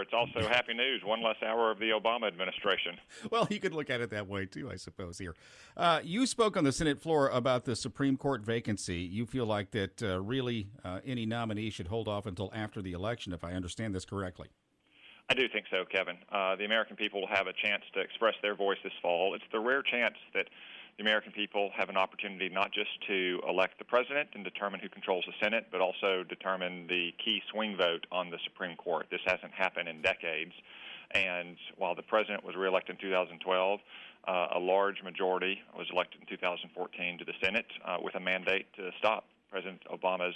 It's also happy news, one less hour of the Obama administration. Well, you could look at it that way, too, I suppose, here. You spoke on the Senate floor about the Supreme Court vacancy. You feel like that really any nominee should hold off until after the election, if I understand this correctly. I do think so, Kevin. The American people will have a chance to express their voice this fall. It's the rare chance that the American people have an opportunity not just to elect the president and determine who controls the Senate, but also determine the key swing vote on the Supreme Court. This hasn't happened in decades. And while the president was reelected in 2012, a large majority was elected in 2014 to the Senate with a mandate to stop President Obama's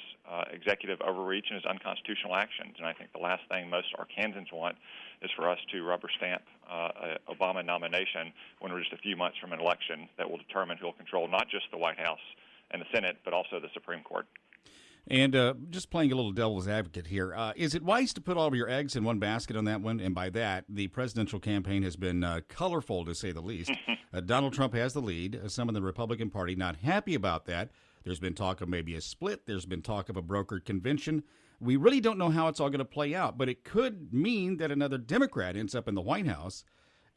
executive overreach and his unconstitutional actions. And I think the last thing most Arkansans want is for us to rubber stamp an Obama nomination when we're just a few months from an election that will determine who will control not just the White House and the Senate, but also the Supreme Court. And just playing a little devil's advocate here, is it wise to put all of your eggs in one basket on that one? And by that, the presidential campaign has been colorful, to say the least. Donald Trump has the lead. Some in the Republican Party not happy about that. There's been talk of maybe a split. There's been talk of a brokered convention. We really don't know how it's all going to play out, but it could mean that another Democrat ends up in the White House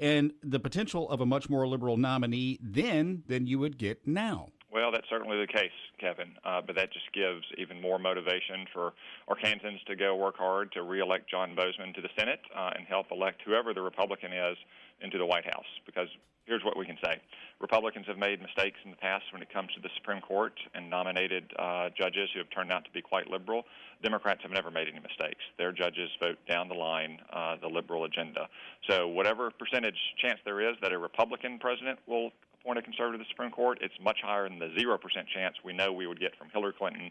and the potential of a much more liberal nominee then than you would get now. Well, that's certainly the case, Kevin, but that just gives even more motivation for Arkansans to go work hard to reelect John Bozeman to the Senate and help elect whoever the Republican is into the White House. Because here's what we can say. Republicans have made mistakes in the past when it comes to the Supreme Court and nominated judges who have turned out to be quite liberal. Democrats have never made any mistakes. Their judges vote down the line the liberal agenda. So whatever percentage chance there is that a Republican president will appoint a conservative to the Supreme Court, it's much higher than the 0% chance we know we would get from Hillary Clinton,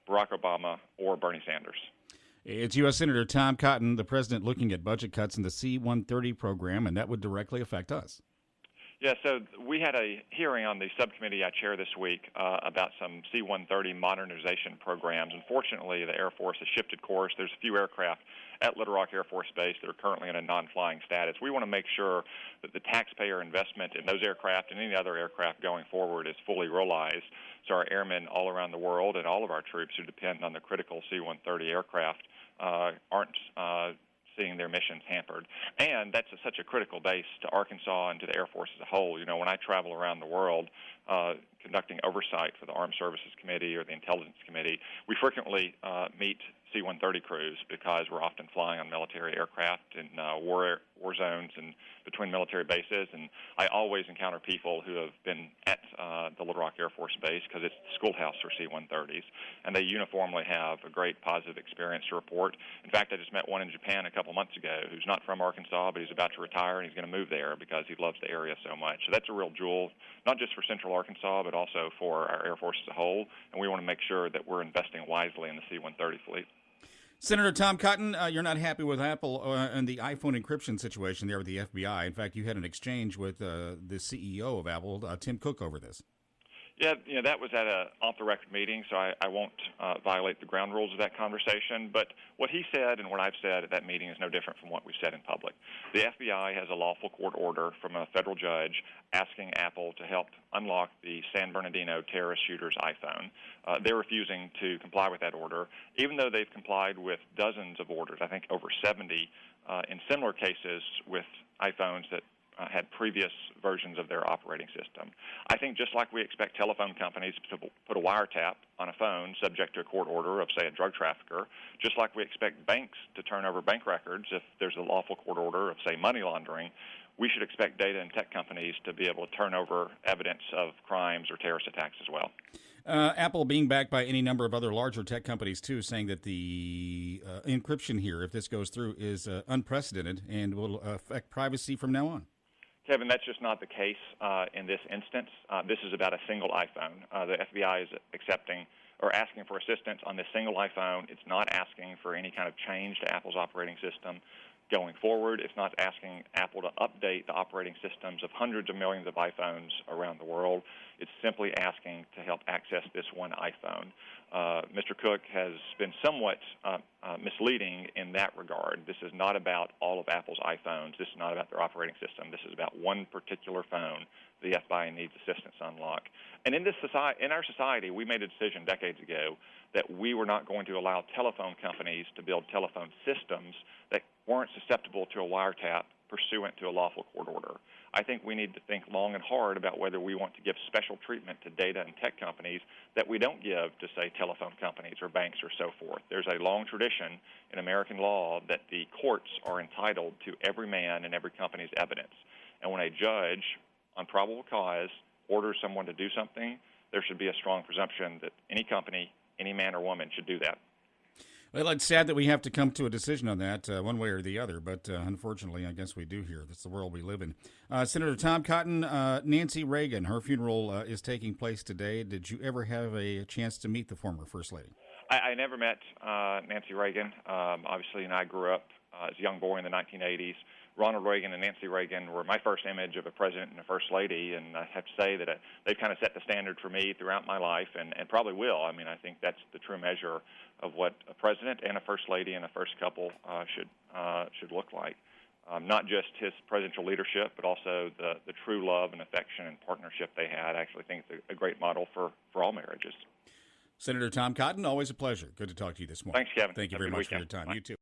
Barack Obama, or Bernie Sanders. It's U.S. Senator Tom Cotton, the president, looking at budget cuts in the C-130 program, and that would directly affect us. Yeah, so we had a hearing on the subcommittee I chair this week about some C-130 modernization programs. Unfortunately, the Air Force has shifted course. There's a few aircraft at Little Rock Air Force Base that are currently in a non-flying status. We want to make sure that the taxpayer investment in those aircraft and any other aircraft going forward is fully realized, so our airmen all around the world and all of our troops who depend on the critical C-130 aircraft aren't seeing their missions hampered. And that's such a critical base to Arkansas and to the Air Force as a whole. You know, when I travel around the world conducting oversight for the Armed Services Committee or the Intelligence Committee, we frequently meet C-130 crews because we're often flying on military aircraft in war zones and between military bases. And I always encounter people who have been at the Little Rock Air Force Base because it's the schoolhouse for C-130s. And they uniformly have a great positive experience to report. In fact, I just met one in Japan a couple months ago who's not from Arkansas, but he's about to retire and he's going to move there because he loves the area so much. So that's a real jewel, not just for Central Arkansas, but also for our Air Force as a whole. And we want to make sure that we're investing wisely in the C-130 fleet. Senator Tom Cotton, you're not happy with Apple and the iPhone encryption situation there with the FBI. In fact, you had an exchange with the CEO of Apple, Tim Cook, over this. Yeah, that was at an off-the-record meeting, so I won't violate the ground rules of that conversation. But what he said and what I've said at that meeting is no different from what we've said in public. The FBI has a lawful court order from a federal judge asking Apple to help unlock the San Bernardino terrorist shooter's iPhone. They're refusing to comply with that order, even though they've complied with dozens of orders, I think over 70, in similar cases with iPhones that had previous versions of their operating system. I think just like we expect telephone companies to put a wiretap on a phone subject to a court order of, say, a drug trafficker, just like we expect banks to turn over bank records if there's a lawful court order of, say, money laundering, we should expect data and tech companies to be able to turn over evidence of crimes or terrorist attacks as well. Apple being backed by any number of other larger tech companies, too, saying that the encryption here, if this goes through, is unprecedented and will affect privacy from now on. Kevin, that's just not the case in this instance. This is about a single iPhone. The FBI is accepting or asking for assistance on this single iPhone. It's not asking for any kind of change to Apple's operating system going forward. It's not asking Apple to update the operating systems of hundreds of millions of iPhones around the world. It's simply asking to help access this one iPhone. Mr. Cook has been somewhat misleading in that regard. This is not about all of Apple's iPhones. This is not about their operating system. This is about one particular phone the FBI needs assistance to unlock. And in our society, we made a decision decades ago that we were not going to allow telephone companies to build telephone systems that weren't susceptible to a wiretap pursuant to a lawful court order. I think we need to think long and hard about whether we want to give special treatment to data and tech companies that we don't give to, say, telephone companies or banks or so forth. There's a long tradition in American law that the courts are entitled to every man and every company's evidence. And when a judge, on probable cause, orders someone to do something, there should be a strong presumption that any company, any man or woman should do that. Well, it's sad that we have to come to a decision on that one way or the other, but unfortunately, I guess we do here. That's the world we live in. Senator Tom Cotton, Nancy Reagan, her funeral is taking place today. Did you ever have a chance to meet the former First Lady? I never met Nancy Reagan. Obviously, and I grew up as a young boy in the 1980s. Ronald Reagan and Nancy Reagan were my first image of a president and a first lady, and I have to say that they've kind of set the standard for me throughout my life, and probably will. I mean, I think that's the true measure of what a president and a first lady and a first couple should look like. Not just his presidential leadership, but also the true love and affection and partnership they had. I actually think it's a great model for all marriages. Senator Tom Cotton, always a pleasure. Good to talk to you this morning. Thanks, Kevin. Thank you very much for your time. Bye. You too.